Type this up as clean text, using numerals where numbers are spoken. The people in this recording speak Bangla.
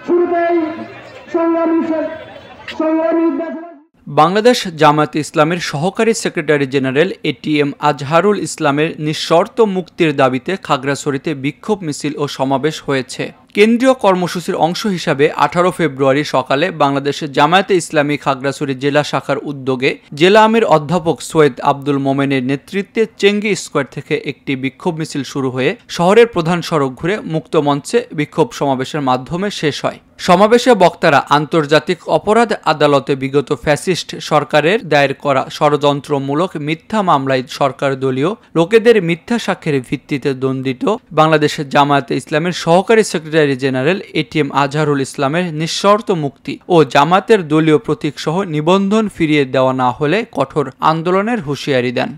শুরুতেই সংগ্রামী বাংলাদেশ জামায়াতে ইসলামের সহকারী সেক্রেটারি জেনারেল এটিএম আজহারুল ইসলামের নিঃশর্ত মুক্তির দাবিতে খাগড়াছড়িতে বিক্ষোভ মিছিল ও সমাবেশ হয়েছে। কেন্দ্রীয় কর্মসূচির অংশ হিসাবে 18 ফেব্রুয়ারি সকালে বাংলাদেশের জামায়াতে ইসলামী খাগড়াছড়ি জেলা শাখার উদ্যোগে জেলা আমির অধ্যাপক সৈয়দ আব্দুল মোমেনের নেতৃত্বে চেঙ্গি স্কয়ার থেকে একটি বিক্ষোভ মিছিল শুরু হয়ে শহরের প্রধান সড়ক ঘুরে মুক্ত মঞ্চে বিক্ষোভ সমাবেশের মাধ্যমে শেষ হয়। সমাবেশে বক্তারা আন্তর্জাতিক অপরাধ আদালতে বিগত ফ্যাসিস্ট সরকারের দায়ের করা ষড়যন্ত্রমূলক মিথ্যা মামলায় সরকার দলীয় লোকেদের মিথ্যা সাক্ষ্যের ভিত্তিতে দণ্ডিত বাংলাদেশের জামায়াতে ইসলামের সহকারী সেক্রেটারি জেনারেল এটিএম আজহারুল ইসলামের নিঃশর্ত মুক্তি ও জামায়াতের দলীয় প্রতীকসহ নিবন্ধন ফিরিয়ে দেওয়া না হলে কঠোর আন্দোলনের হুঁশিয়ারি দেন।